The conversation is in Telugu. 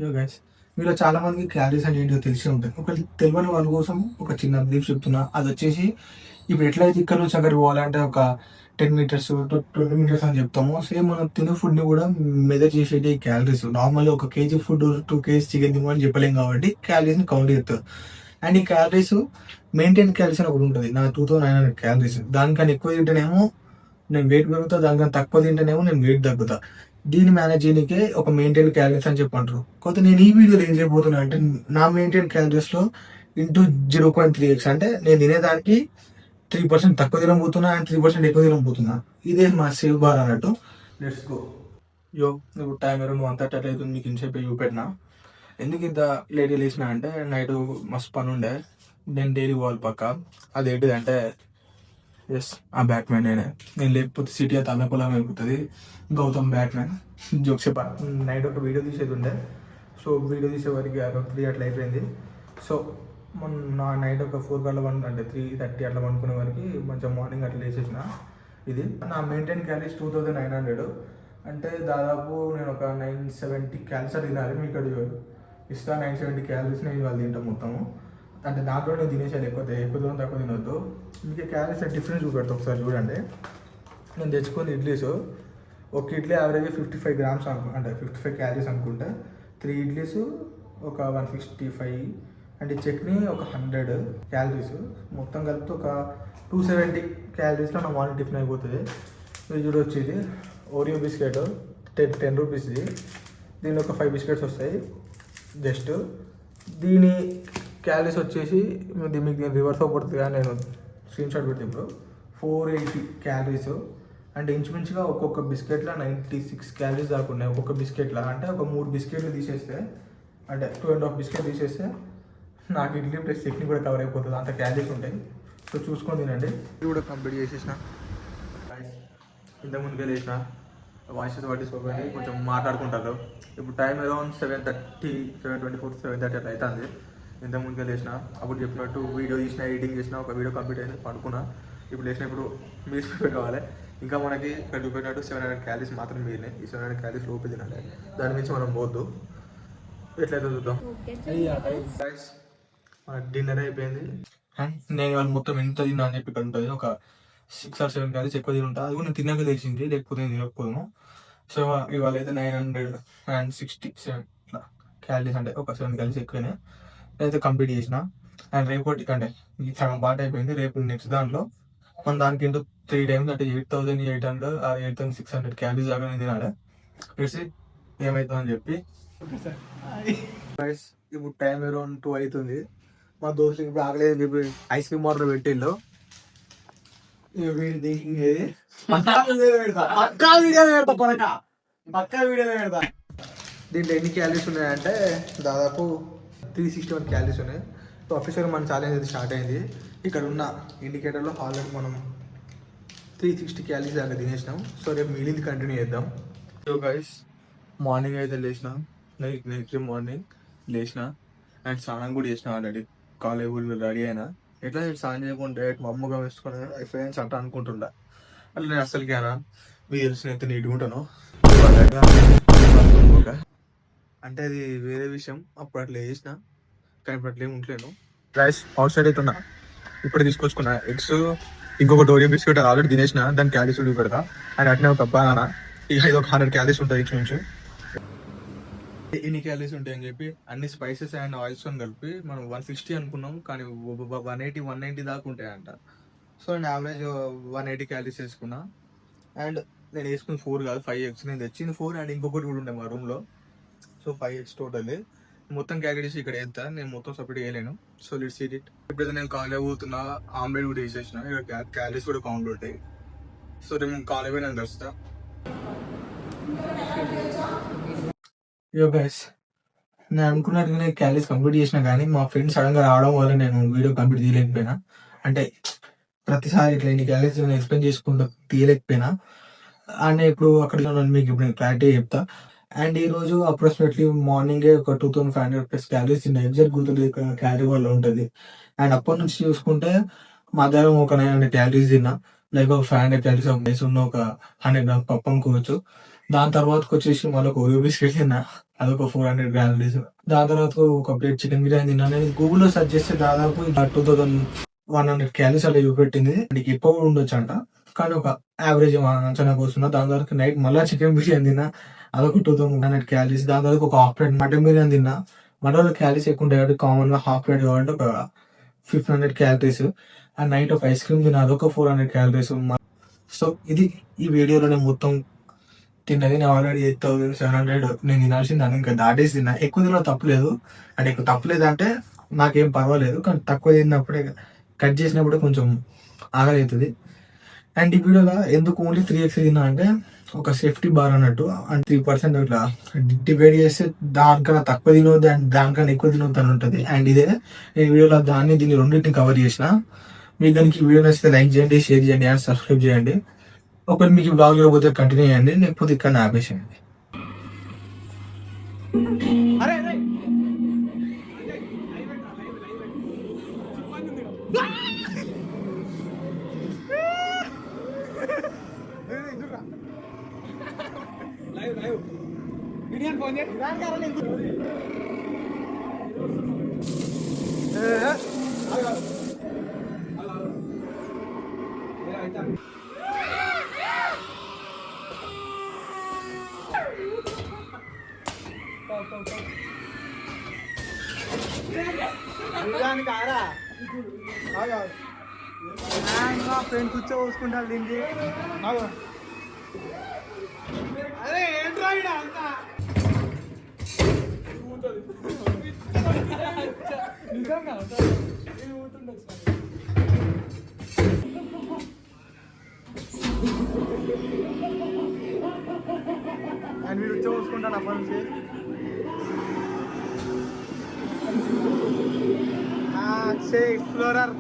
యో గైస్, మీలో చాలా మందికి క్యాలరీస్ అంటే ఏంటో తెలిసి ఉంటుంది. ఒక తెలియని వాళ్ళ కోసం ఒక చిన్న బ్రీఫ్ చెప్తున్నా. అది వచ్చేసి ఇప్పుడు ఎట్లయితే ఇక్కడ నుంచి అక్కడికి పోవాలంటే ఒక 10 మీటర్స్ 20 మీటర్స్ అని చెప్తామో, సేమ్ మనం తినే ఫుడ్ని కూడా మెజర్ చేసేది ఈ క్యాలరీస్. నార్మల్గా ఒక కేజీ ఫుడ్ 2 కేజీ చికెన్ తినమని చెప్పలేం కాబట్టి క్యాలరీస్ని కౌంట్ చేస్తారు. అండ్ ఈ క్యాలరీస్ మెయింటైన్ క్యాలరీస్ అని ఒకటి ఉంటుంది. నా 2900 క్యాలరీస్. దానికన్నా ఎక్కువ తింటేనేమో నేను వెయిట్ పెరుగుతా, దానికన్నా తక్కువ తింటేనేమో నేను వెయిట్ తగ్గుతా. దీన్ని మేనేజ్ చేయడానికే ఒక మెయింటైన్ క్యాలరీస్ అని చెప్పంటారు. కాకపోతే నేను ఈ వీడియోలో ఏం చేయబోతున్నా అంటే, నా మెయింటైన్ క్యాలరీస్ లో ఇంటూ 0.3x అంటే నేను తినేదానికి 3% తక్కువ తినబోతున్నా అండ్ 3% ఎక్కువ తినబోతున్నా. ఇదే మా సేవ్ బార్ అన్నట్టు. Let's go. యో, ఇప్పుడు టైం అరౌండ్ 1:30 అవుతుంది. మీకు ఇన్సేపు చూపెట్టినా. ఎందుకు ఇంత లేట్గా లేచినా అంటే, నైట్ మస్తు పని ఉండే. నేను డైలీ పోవాలి పక్క. అదేంటిదంటే, ఎస్, ఆ బ్యాట్మెన్ నేను లేకపోతే సిటీ అయితే అల్లపొలం అయిపోతుంది. గౌతమ్ బ్యాట్మెన్ జోక్స్ చెప్ప. నైట్ ఒక వీడియో తీసేది ఉండే. సో వీడియో తీసే వరకు 3 అట్లా అయిపోయింది. సో నా నైట్ ఒక 4 అట్లా అంటే 3:30 అట్లా పనుకునే వరకు మంచిగా మార్నింగ్ అట్లా వేసేసిన. ఇది నా మెయింటైన్ క్యాలరీస్ 2900. అంటే దాదాపు నేను ఒక 970 క్యాలరీస్ తినాలి. మీకు ఇక్కడ ఇస్తా 970 క్యాలరీస్ నేను వాళ్ళు తింటాం మొత్తము. అంటే దాంట్లో నేను తినేసాను. ఎక్కువ దూరం తక్కువ తినొద్దు. మీకు క్యాలరీస్ డిఫరెన్స్ చూపెడతా ఒకసారి చూడండి. నేను తెచ్చుకుని ఇడ్లీస్, ఒక ఇడ్లీ యావరేజ్ 55 గ్రామ్స్ అంటే 55 క్యాలరీస్ అనుకుంటే. 3 ఇడ్లీస్ ఒక 165 అండ్ చట్నీ ఒక 100 క్యాలరీస్. మొత్తం కలిపితే ఒక 270 క్యాలరీస్లో నా మార్నింగ్ టిఫిన్ అయిపోతుంది. ఇది చూడొచ్చు, ఇది ఓరియో బిస్కెట్ 10 రూపీస్ది. దీనిలో ఒక 5 బిస్కెట్స్ వస్తాయి జస్ట్. దీని క్యాలరీస్ వచ్చేసి మీకు నేను రివర్స్ అవ్వబడుతుంది కానీ నేను స్క్రీన్ షాట్ పెడితే ఇప్పుడు 480 క్యాలరీస్. అంటే ఇంచుమించుగా ఒక్కొక్క బిస్కెట్లో 96 క్యాలరీస్ దాకా ఉన్నాయి. ఒక్కొక్క బిస్కెట్లో అంటే ఒక 3 బిస్కెట్లు తీసేస్తే, అంటే 2.5 బిస్కెట్ తీసేస్తే నాకు ఇడ్లీ ప్లస్ చట్నీ కూడా కవర్ అయిపోతుంది. అంత క్యాలరీస్ ఉంటాయి. సో చూసుకొని తినండి. ఇది కూడా కంప్లీట్ చేసేసిన. ఇంతకుముందుకే లేచిన వాయిసెస్ పట్టించుకోకండి, కొంచెం మాట్లాడుకుంటారు. ఇప్పుడు టైం అరౌండ్ 7:30, 7:24, 7:30 అట్లా అవుతుంది. ఇంతకుముందుగా లేచిన, అప్పుడు చెప్పినట్టు వీడియో తీసిన, ఎడిటింగ్ చేసిన, ఒక వీడియో కంప్లీట్ అయింది, పడుకున్నా. ఇప్పుడు లేచినప్పుడు మీరు ప్రిపేర్ కావాలి. ఇంకా మనకి ఇక్కడ చూపెట్టినట్టు 700 క్యాలరీస్ మాత్రం మిగిలినాయి. ఈ 700 క్యాలరీస్ లోపు తినాలి. దాని నుంచి మనం పోద్దు. ఎట్లయితే చూద్దాం. మన డిన్నర్ అయిపోయింది. అండ్ నేను ఇవాళ మొత్తం ఎంత తిన్నా అని చెప్పి ఇక్కడ ఉంటుంది. ఒక 6 or 7 క్యాలరీస్ ఎక్కువ తింటా. అది కూడా నేను తిన్నాక తెలిసింది, లేకపోతే నేను తినకపోను. సో ఇవాళ అయితే 967 క్యాలరీస్, అంటే ఒక 7 క్యాలరీస్ ఎక్కువనే నేనైతే కంప్లీట్ చేసిన. అండ్ రేపటి అంటే ఈ సగం పార్ట్ అయిపోయింది. రేపు నెక్స్ట్ దాంట్లో మన దానికి ఇంటూ 3 times అంటే 8800 8600 క్యాలరీస్ దాకా నేను తినాలి. తెలిసి ఏమవుతుందని చెప్పి. ఇప్పుడు టైం అరౌండ్ 2 అవుతుంది. మా దోస్తులకి ఇప్పుడు ఆగలేదని చెప్పి ఐస్ క్రీమ్ వాటర్ పెట్టిళ్ళు. దీంట్లో ఎన్ని క్యాలరీస్ ఉన్నాయంటే దాదాపు 361 క్యాలరీస్ ఉన్నాయి. సో అఫీషియల్గా మన ఛాలెంజ్ అయితే స్టార్ట్ అయింది. ఇక్కడ ఉన్న ఇండికేటర్లో ఆల్రెడీ మనం 360 క్యాలరీస్ దాకా తినేసినాం. సో రేపు మిగిలింది కంటిన్యూ చేద్దాం. సో గైస్, మార్నింగ్ అయితే లేచిన, నెక్స్ట్ మార్నింగ్ లేచిన అండ్ స్నానం కూడా చేసిన. ఆల్రెడీ కాలేజ్ రెడీ అయినా. ఎట్లా స్నానం చేయకుంటే మా అమ్మగా వేసుకొని ఫ్రెండ్స్ అంట అనుకుంటుండా. అట్లా నేను అసలుకి అయినా మీకు తెలిసిన అయితే నీట్గా ఉంటాను. అంటే అది వేరే విషయం. అప్పుడు అట్లా చేసిన, కానీ ఇప్పుడు అట్లా ఏమి ఉంటలేను. రైస్ అవుట్ సైడ్ అవుతున్నా. ఇప్పుడు తీసుకొచ్చుకున్నా ఎగ్స్, ఇంకొక ఓరియో బిస్కెట్ ఆల్రెడీ తినేసిన. దాని క్యాలరీస్ పెడతా. అండ్ అట్నే ఒక బనానా. ఇది ఒక 100 క్యాలరీస్ ఉంటుంది ఇంచుమించు. ఎన్ని క్యాలరీస్ ఉంటాయని చెప్పి అన్ని స్పైసెస్ అండ్ ఆయిల్స్ కలిపి మనం 160 అనుకున్నాం, కానీ 180, 190 దాకా ఉంటాయంట. సో నేను యావరేజ్ 180 క్యాలరీస్ వేసుకున్నా. అండ్ నేను వేసుకుని 4 కాదు 5 eggs. నేను తెచ్చింది 4 అండ్ ఇంకొకటి కూడా ఉండే మా రూమ్లో. So 5 eggs total. మొత్తం క్యాలరీస్ ఇక్కడ వేస్తా, నేను మొత్తం సపరేట్ వేయలేను. So let's see it. ఇప్పుడైతే నేను కాలేజ్ పోతున్నా. ఆమ్లెట్ కూడా వేసేసిన. ఇక్కడ క్యాలరీస్ కూడా కౌంట్ ఉంటాయి. సో నేను కాలేజ్ పోయి నేను కలుస్తా. యో గైస్, నేను అనుకున్నట్టుగానే క్యాలరీస్ కంప్లీట్ చేసిన, కానీ మా ఫ్రెండ్స్ సడన్గా రావడం వల్ల నేను వీడియో కంప్లీట్ తీయలేకపోయినా. అంటే ప్రతిసారి ఇట్లా ఇన్ని క్యాలరీస్ నేను ఎక్స్ప్లెయిన్ చేసుకుంటూ తీయలేకపోయినా. అండ్ ఇప్పుడు అక్కడ మీకు ఇప్పుడు నేను క్లారిటీ చెప్తా. అండ్ ఈ రోజు అప్రాక్సిమేట్లీ మార్నింగే ఒక 2500+ క్యాలరీస్ తిన్నా. ఎగ్జాక్ట్ గుర్తులేదు క్యాలరీ వల్ల ఉంటుంది. అండ్ అప్పటి నుంచి చూసుకుంటే మధ్యాహ్నం ఒక 900 క్యాలరీస్ తిన్నా. లైక్ ఒక 500 క్యాలరీస్ ఉన్న ఒక 100 గ్రామ్స్ పప్పు అనుకోవచ్చు. దాని తర్వాతకి వచ్చేసి మళ్ళీ ఒక ఓరియో బిస్కెట్ తిన్నా. అదొక 400 క్యాలరీస్. దాని తర్వాత ఒక ప్లేట్ చికెన్ బిర్యానీ తిన్నా. నేను గూగుల్లో సెర్చ్ చేస్తే దాదాపు 2100 క్యాలరీస్ అలా చూపెట్టింది. నీకు ఎక్కువ కూడా ఉండొచ్చు అంట, కానీ ఒక యావరేజ్ అంచనా కూర్చున్నా. దాని తర్వాత నైట్ మళ్ళీ చికెన్ బిర్యానీ తిన్నా, అదొక 2100 క్యాలరీస్. దాని తర్వాత ఒక హాఫ్ ప్లేట్ మటన్ బిర్యానీ తిన్నా. మటన్లో క్యాలరీస్ ఎక్కువ ఉంటాయి కాబట్టి కామన్ గా హాఫ్ ప్లేట్ కావాలంటే ఒక 1500 క్యాలరీస్. అండ్ నైట్ ఒక ఐస్ క్రీమ్ తిన్నా, అదొక 400 క్యాలరీస్. సో ఇది ఈ వీడియోలో నేను మొత్తం తిన్నది. నేను ఆల్రెడీ 8700 నేను తినాల్సింది అని ఇంకా దాటేసి తిన్నా. ఎక్కువ తిన్నా తప్పలేదు, అంటే ఎక్కువ తప్పలేదు అంటే నాకేం పర్వాలేదు, కానీ తక్కువ తిన్నప్పుడే కట్ చేసినప్పుడే కొంచెం ఆకలి అవుతుంది. అండ్ ఈ వీడియోలో ఎందుకు ఓన్లీ 3x తిన్నా అంటే ఒక సేఫ్టీ బార్ అన్నట్టు, అండ్ 3% ఇట్లా డివైడ్ చేస్తే దానికన్నా తక్కువ తినవద్దు అండ్ దానికన్నా ఎక్కువ తినవద్దు అని ఉంటుంది. అండ్ ఇదే నేను వీడియోలో దీన్ని రెండింటిని కవర్ చేసిన. మీకు దానికి వీడియో నచ్చితే లైక్ చేయండి, షేర్ చేయండి అండ్ సబ్స్క్రైబ్ చేయండి. ఒకవేళ మీకు బ్లాగ్ పోతే కంటిన్యూ చేయండి, లేకపోతే ఇక్కడ ఆపేసేయండి. ఫ్రెండ్ కూర్చో పోసుకుంటారు దీనికి. అదే ఏంట్రా అంతా అండ్ మీరు చూసుకుంటాను అప్పటి నుంచి. ఎక్స్ప్లోరర్